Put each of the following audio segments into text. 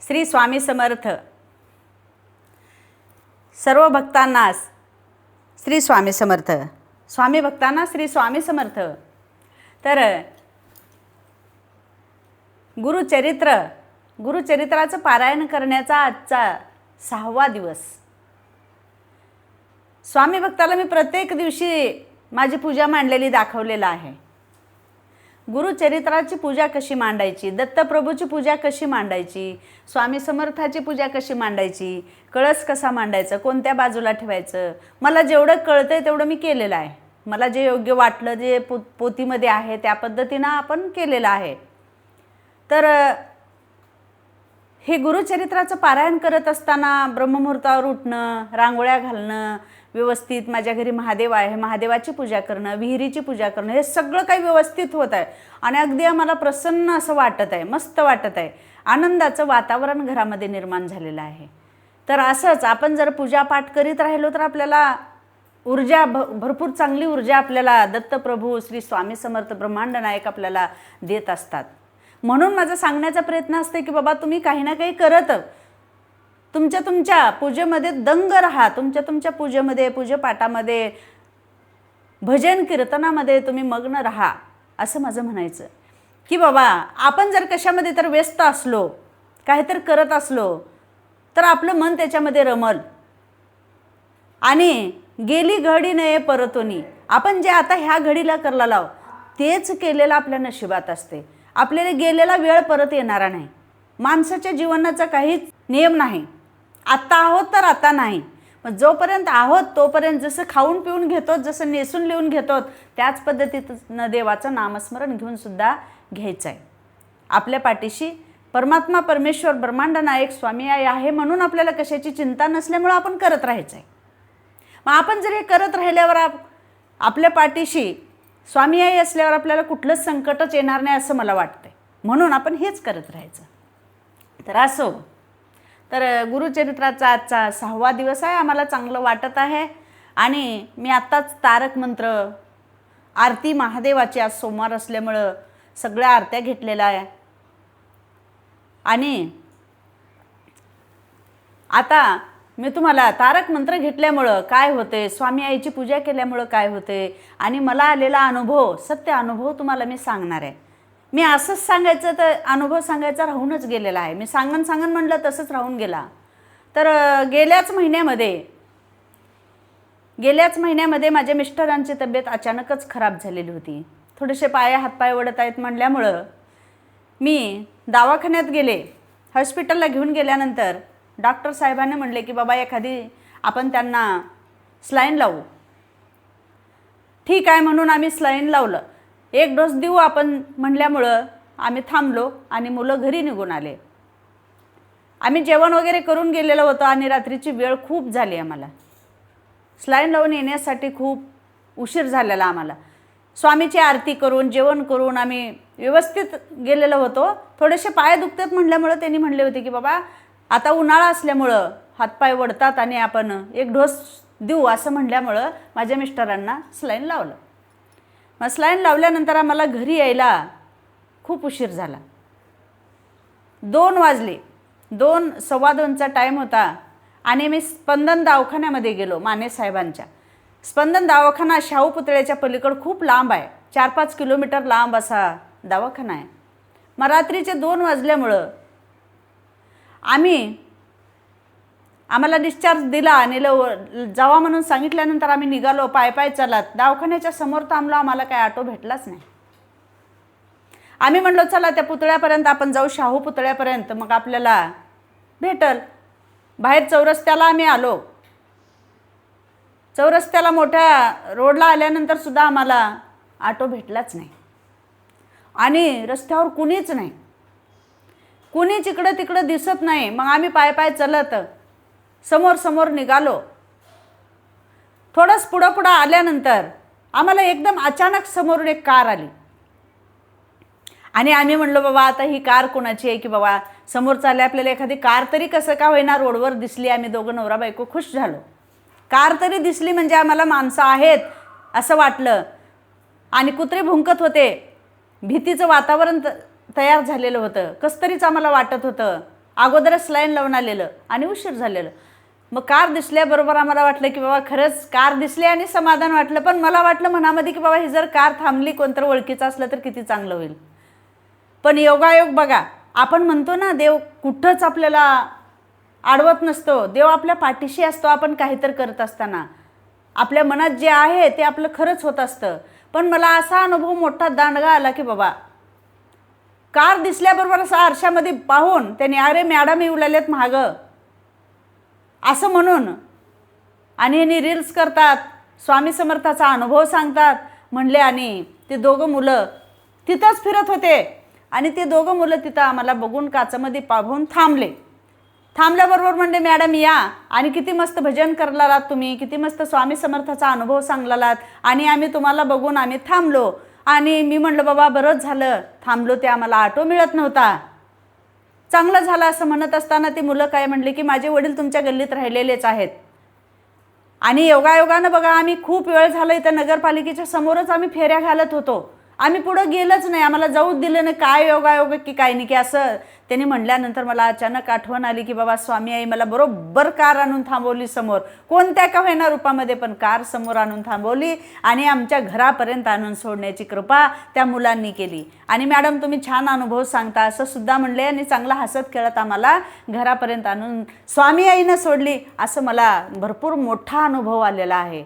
श्री स्वामी समर्थ. सर्व भक्तांना श्री स्वामी समर्थ. स्वामी भक्तांना श्री स्वामी समर्थ. तर गुरुचरित्राचं पारायण करण्याचा आजचा 6वा दिवस. स्वामी भक्ताला मी प्रत्येक दिवशी माझी पूजा मांडलेली दाखवलेला आहे. गुरुचरित्राची पूजा कशी मांडायची, दत्तप्रभूची पूजा कशी मांडायची, स्वामी समर्थाची पूजा कशी मांडायची, कळस कसा मांडायचं, कोणत्या बाजूला ठेवायचं, मला जेवढं कळतंय तेवढं मी केलेलं आहे. मला जे योग्य वाटलं, जे पोथीमध्ये आहे त्या पद्धतीनं आपण केलेलं आहे. तर हे गुरुचरित्राचं पारायण करत असताना ब्रह्ममुहूर्तावर उठणं, रांगोळ्या घालणं, व्यवस्थित माझ्या घरी महादेव आहे, महादेवाची पूजा करणं, विहिरीची पूजा करणं, हे सगळं काही व्यवस्थित होत आहे आणि अगदी आम्हाला प्रसन्न असं वाटत आहे, मस्त वाटत आहे. आनंदाचं वातावरण घरामध्ये निर्माण झालेलं आहे. तर असंच आपण जर पूजापाठ करीत राहिलो तर आपल्याला ऊर्जा भरपूर चांगली ऊर्जा आपल्याला दत्तप्रभू श्री स्वामी समर्थ ब्रह्मांड नायक आपल्याला देत असतात. म्हणून माझा सांगण्याचा प्रयत्न असते की बाबा तुम्ही काही ना काही करत तुमच्या पूजेमध्ये दंग राहा. तुमच्या पूजेमध्ये, पूजेपाठामध्ये, भजन कीर्तनामध्ये तुम्ही मग्न राहा असं माझं म्हणायचं. की बाबा आपण जर कशामध्ये तर व्यस्त असलो, काहीतरी करत असलो तर आपलं मन त्याच्यामध्ये रमल आणि गेली घडी नये परतोनी. आपण जे आता ह्या घडीला करला लाव तेच केलेलं आपल्या नशिबात असते. आपल्याला गेलेला वेळ परत येणारा नाही. माणसाच्या जीवनाचा काहीच नियम नाही. आत्ता आहोत तर आता नाही. मग जोपर्यंत आहोत तोपर्यंत जसं खाऊन पिऊन घेतो, जसं नेसून लिहून घेतो, त्याच पद्धतीनं देवाचं नामस्मरण घेऊन सुद्धा घ्यायचं आहे. आपल्या पाठीशी परमात्मा परमेश्वर ब्रह्मांड नायक स्वामी आहे म्हणून आपल्याला कशाची चिंता नसल्यामुळं आपण करत राहायचं आहे. मग आपण जर हे करत राहिल्यावर आपल्या पाठीशी स्वामी आई असल्यावर आपल्याला कुठलंच संकटच येणार नाही असं मला वाटतंय. म्हणून आपण हेच करत राहायचं. तर असो, तर गुरुचरित्राचा आजचा 6वा दिवस आहे. आम्हाला चांगलं वाटत आहे आणि मी आत्ताच तारक मंत्र आरती महादेवाची, आज सोमवार असल्यामुळं सगळ्या आरत्या घेतलेल्या आहे. आणि आता मी तुम्हाला तारक मंत्र घेतल्यामुळं काय होते, स्वामी आईची पूजा केल्यामुळं काय होते आणि मला आलेला अनुभव, सत्य अनुभव तुम्हाला मी सांगणार आहे. मी असंच सांगायचं तर अनुभव सांगायचा राहूनच गेलेला आहे. मी सांगन म्हणलं तसंच राहून गेला. तर गेल्याच महिन्यामध्ये माझ्या मिस्टरांची तब्येत अचानकच खराब झालेली होती. थोडेसे हातपाय ओढत आहेत म्हणल्यामुळं मी दवाखान्यात गेले. हॉस्पिटलला घेऊन गेल्यानंतर डॉक्टर साहेबांनी म्हणले की बाबा एखादी आपण त्यांना स्लाईन लावू. ठीक आहे म्हणून आम्ही स्लाईन लावलं. 1 डोस देऊ आपण म्हणल्यामुळं आम्ही थांबलो आणि मुलं घरी निघून आले. आम्ही जेवण वगैरे करून गेलेलो होतो आणि रात्रीची वेळ खूप झाली. आम्हाला स्लाईन लावून येण्यासाठी खूप उशीर झालेला. आम्हाला स्वामीची आरती करून जेवण करून आम्ही व्यवस्थित गेलेलो होतो. थोडेसे पाय दुखतात म्हणल्यामुळं त्यांनी म्हणले होते की बाबा आता उन्हाळा असल्यामुळं हातपाय वडतात आणि आपण 1 डोस देऊ असं म्हणल्यामुळं माझ्या मिस्टरांना स्लाईन लावलं. मग स्लाईन लावल्यानंतर आम्हाला घरी यायला खूप उशीर झाला. 2 वाजले. 2, 2:15चा टाईम होता आणि मी स्पंदन दवाखान्यामध्ये गेलो. माने साहेबांच्या स्पंदन दवाखाना शाहू पुतळ्याच्या पलीकडं खूप लांब आहे. 4-5 किलोमीटर लांब असा दवाखाना आहे. मग रात्रीचे 2 वाजल्यामुळं आम्हाला डिस्चार्ज दिला आणि जावा म्हणून सांगितल्यानंतर आम्ही निघालो पाय चालत. दवाखान्याच्या समोर थांबलो. आम्हाला काय ऑटो भेटलाच नाही. आम्ही म्हणलो चला त्या पुतळ्यापर्यंत आपण जाऊ, शाहू पुतळ्यापर्यंत, मग आपल्याला भेटल. बाहेर चौरस्त्याला आम्ही आलो. चौरस्त्याला मोठ्या रोडला आल्यानंतर सुद्धा आम्हाला ऑटो भेटलाच नाही आणि रस्त्यावर कुणीच नाही. कुणीच इकडं तिकडं दिसत नाही. मग आम्ही पाय चलत समोर निघालो. थोडंच पुढं आल्यानंतर आम्हाला एकदम अचानक समोरून एक कार आली आणि आम्ही म्हणलो बाबा आता ही कार कोणाची आहे की बाबा समोर चालले, आपल्याला एखादी कार तरी कसं का होईना रोडवर दिसली. आम्ही दोघं नवरा बायको खुश झालो. कार तरी दिसली म्हणजे आम्हाला माणसं आहेत असं वाटलं आणि कुत्रे भुंकत होते. भीतीचं वातावरण तयार झालेलं होतं. कसं तरीच आम्हाला वाटत होतं अगोदरच स्लाईन लावून आलेलं आणि उशीर झालेलं. मग कार दिसल्याबरोबर आम्हाला वाटलं की बाबा खरंच कार दिसली आणि समाधान वाटलं. पण मला वाटलं मनामध्ये की बाबा ही जर कार थांबली कोणतं ओळखीचं असलं तर किती चांगलं होईल. पण योगायोग बघा, आपण म्हणतो ना देव कुठंच आपल्याला आडवत नसतो, देव आपल्या पाठीशी असतो. आपण काहीतरी करत असताना आपल्या मनात जे आहे ते आपलं खरंच होत असतं. पण मला असा अनुभव मोठा दांडगा आला की बाबा कार दिसल्याबरोबर असा आरशामध्ये पाहून त्यांनी अरे मॅडम येऊ लागलेत मागं असं म्हणून, आणि ह्यांनी रील्स करतात, स्वामी समर्थाचा अनुभव सांगतात म्हणले. आणि ते दोघं मुलं तिथंच फिरत होते आणि ते दोघं मुलं तिथं आम्हाला बघून काचामध्ये पाहून थांबले. थांबल्याबरोबर म्हणले मॅडम या, आणि किती मस्त भजन करलात तुम्ही, किती मस्त स्वामी समर्थाचा अनुभव सांगलात, आणि आम्ही तुम्हाला बघून आम्ही थांबलो. आणि मी म्हणलं बाबा बरंच झालं थांबलो, ते आम्हाला ऑटो मिळत नव्हता, चांगलं झालं असं म्हणत असताना ती मुलं काय म्हणले की माझे वडील तुमच्या गल्लीत राहिलेलेच आहेत. आणि योगायोगानं बघा आम्ही खूप वेळ झाला इथं नगरपालिकेच्या समोरच आम्ही फेऱ्या घालत होतो, आम्ही पुढं गेलंच नाही, आम्हाला जाऊच दिलं नाही. काय योगायोग की काय नाही की असं त्यांनी म्हणल्यानंतर मला अचानक आठवण आली की बाबा स्वामी आई मला बरोबर कार आणून थांबवली समोर, कोणत्या का होईना रूपामध्ये पण कार समोर आणून थांबवली आणि आमच्या घरापर्यंत आणून सोडण्याची कृपा त्या मुलांनी केली. आणि मॅडम तुम्ही छान अनुभव सांगता असं सुद्धा म्हणले, आणि चांगला हसत खेळत आम्हाला घरापर्यंत आणून स्वामी आईनं सोडली, असं मला भरपूर मोठा अनुभव आलेला आहे.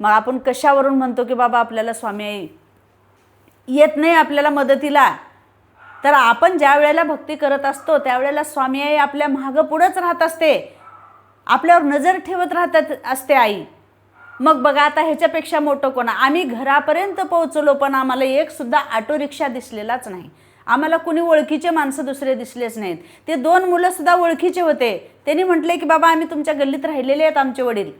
मग आपण कशावरून म्हणतो की बाबा आपल्याला स्वामी आई येत नाही आपल्याला मदतीला, तर आपण ज्या वेळेला भक्ती करत असतो त्यावेळेला स्वामी आई आपल्या मागं पुढंच राहत असते, आपल्यावर नजर ठेवत राहत असते आई. मग बघा आता ह्याच्यापेक्षा मोठं कोण, आम्ही घरापर्यंत पोहोचलो पण आम्हाला एक सुद्धा ऑटो रिक्षा दिसलेलाच नाही, आम्हाला कुणी ओळखीचे माणसं दुसरे दिसलेच नाहीत. ते दोन मुलं सुद्धा ओळखीचे होते, त्यांनी म्हटले की बाबा आम्ही तुमच्या गल्लीत राहिलेले आहेत आमचे वडील,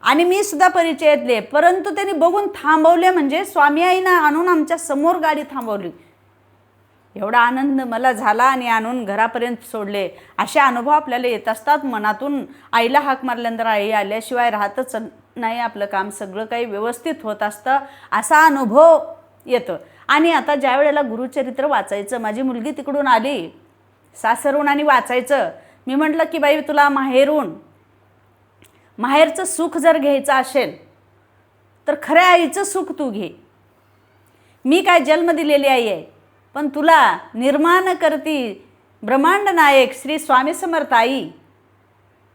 आणि मी सुद्धा परिचयातले, परंतु त्यांनी बघून थांबवले, म्हणजे स्वामी आईनं आणून आमच्या समोर गाडी थांबवली. एवढा आनंद मला झाला आणि आणून घरापर्यंत सोडले. असे अनुभव आपल्याला येत असतात. मनातून आईला हाक मारल्यानंतर आई आल्याशिवाय राहतच नाही, आपलं काम सगळं काही व्यवस्थित होत असतं, असा अनुभव येतो. आणि आता ज्या वेळेला गुरुचरित्र वाचायचं, माझी मुलगी तिकडून आली सासरून आणि वाचायचं, मी म्हटलं की बाई तुला माहेरचं सुख जर घ्यायचं असेल तर खऱ्या आईचं सुख तू घे. मी काय जन्म दिलेली आई आहे, पण तुला निर्माण करती ब्रह्मांड नायक श्री स्वामी समर्थ आई,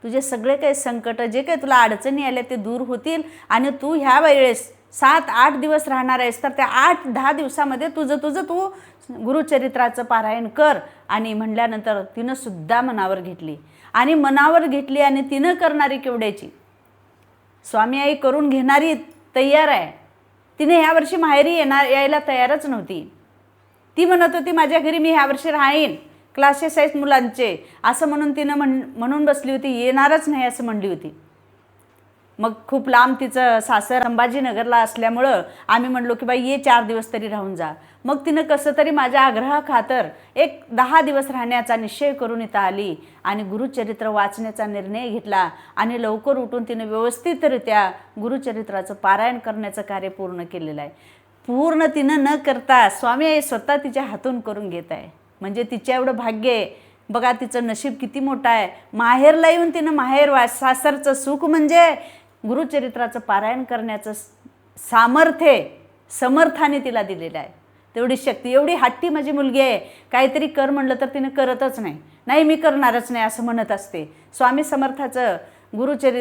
तुझे सगळे काही संकट जे काही तुला अडचणी आल्या ते दूर होतील, आणि तू ह्या वेळेस 7-8 दिवस राहणार आहेस, तर त्या 8-10 दिवसामध्ये तुझं तू गुरुचरित्राचं पारायण कर. आणि म्हणल्यानंतर तिनं सुद्धा मनावर घेतली आणि तिनं करणारी केवढ्याची, स्वामी आई करून घेणारी तयार आहे. तिने ह्या वर्षी माहेरी यायला तयारच नव्हती. ती म्हणत होती माझ्या घरी मी ह्या वर्षी राहीन, क्लासेस आहेत मुलांचे असं म्हणून तिनं म्हणून बसली होती, येणारच नाही असं म्हणली होती. मग खूप लांब तिचं सासर संभाजीनगरला असल्यामुळं आम्ही म्हणलो की बाई ये 4 दिवस तरी राहून जा. मग तिनं कसं तरी माझ्या आग्रहाखातर एक 10 दिवस राहण्याचा निश्चय करून इथं आली आणि गुरुचरित्र वाचण्याचा निर्णय घेतला. आणि लवकर उठून तिनं व्यवस्थितरित्या गुरुचरित्राचं पारायण करण्याचं कार्य पूर्ण केलेलं आहे. पूर्ण तिनं न करता स्वामी आई स्वतः तिच्या हातून करून घेत आहे. म्हणजे तिच्या एवढं भाग्य आहे बघा, तिचं नशीब किती मोठं आहे. माहेरला येऊन तिनं सासरचं सुख म्हणजे गुरुचरित्राचं पारायण करण्याचं समर्थाने तिला दिलेलं आहे. तेवढी शक्ती, एवढी हट्टी माझी मुलगी आहे. काहीतरी कर म्हणलं तर तिनं करतच नाही मी करणारच नाही असं म्हणत असते. स्वामी समर्थाचं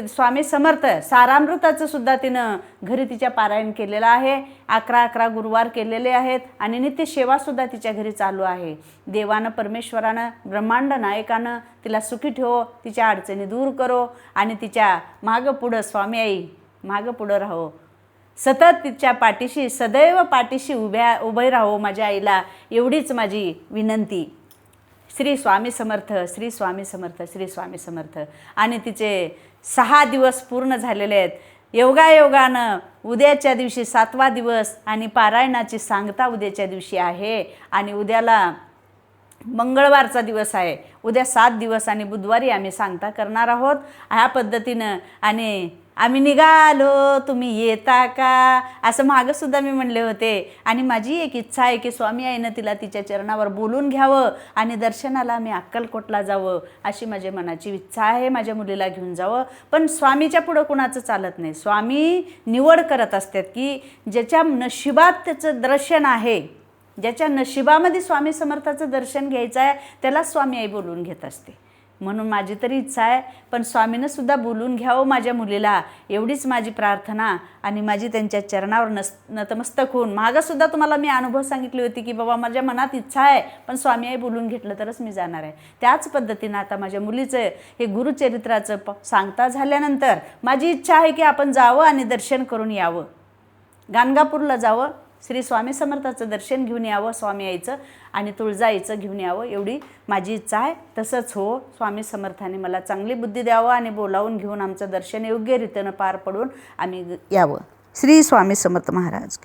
स्वामी समर्थ सारामृताचं सुद्धा तिनं घरी तिच्या पारायण केलेलं आहे. 11 गुरुवार केलेले आहेत आणि नित्य सेवासुद्धा तिच्या घरी चालू आहे. देवानं परमेश्वरानं ब्रह्मांड नायकानं तिला सुखी ठेवो, तिच्या अडचणी दूर करो आणि तिच्या मागं पुढं स्वामी आई मागं पुढं राहो, सतत तिच्या पाठीशी सदैव पाठीशी उभे राहो माझ्या आईला, एवढीच माझी विनंती. श्री स्वामी समर्थ, श्री स्वामी समर्थ, श्री स्वामी समर्थ. आणि तिचे 6 दिवस पूर्ण झालेले आहेत. योगायोगानं उद्याच्या दिवशी 7वा दिवस आणि पारायणाची सांगता उद्याच्या दिवशी आहे. आणि उद्याला मंगळवारचा दिवस आहे, उद्या 7 दिवस आणि बुधवारी आम्ही सांगता करणार आहोत ह्या पद्धतीनं. आणि आम्ही निघालो तुम्ही येता का असं मागंसुद्धा मी म्हणले होते. आणि माझी एक इच्छा आहे की स्वामी आईनं तिला तिच्या चरणावर बोलून घ्यावं आणि दर्शनाला आम्ही अक्कलकोटला जावं अशी माझ्या मनाची इच्छा आहे. माझ्या मुलीला घेऊन जावं, पण स्वामीच्या पुढं कुणाचं चालत नाही. स्वामी निवड करत असतात की ज्याच्या नशिबात त्याचं दर्शन आहे, ज्याच्या नशिबामध्ये स्वामी समर्थाचं दर्शन घ्यायचं आहे त्याला स्वामी आई बोलून घेत असते. म्हणून माझी तरी इच्छा आहे, पण स्वामीनं सुद्धा बोलून घ्यावं माझ्या मुलीला, एवढीच माझी प्रार्थना. आणि माझी त्यांच्या चरणावर नतमस्तक होऊन, मागंसुद्धा तुम्हाला मी अनुभव सांगितली होती की बाबा माझ्या मनात इच्छा आहे, पण स्वामी आई बोलून घेतलं तरच मी जाणार आहे. त्याच पद्धतीनं आता माझ्या मुलीचं हे गुरुचरित्राचं सांगता झाल्यानंतर माझी इच्छा आहे की आपण जावं आणि दर्शन करून यावं, गाणगापूरला जावं, श्री स्वामी समर्थाचं दर्शन घेऊन यावं स्वामी आईचं, आणि तुळजाईचं घेऊन यावं, एवढी माझी इच्छा आहे. तसंच हो, स्वामी समर्थाने मला चांगली बुद्धी द्यावं आणि बोलावून घेऊन आमचं दर्शन योग्य रीतीनं पार पडून आम्ही यावं. श्री स्वामी समर्थ महाराज.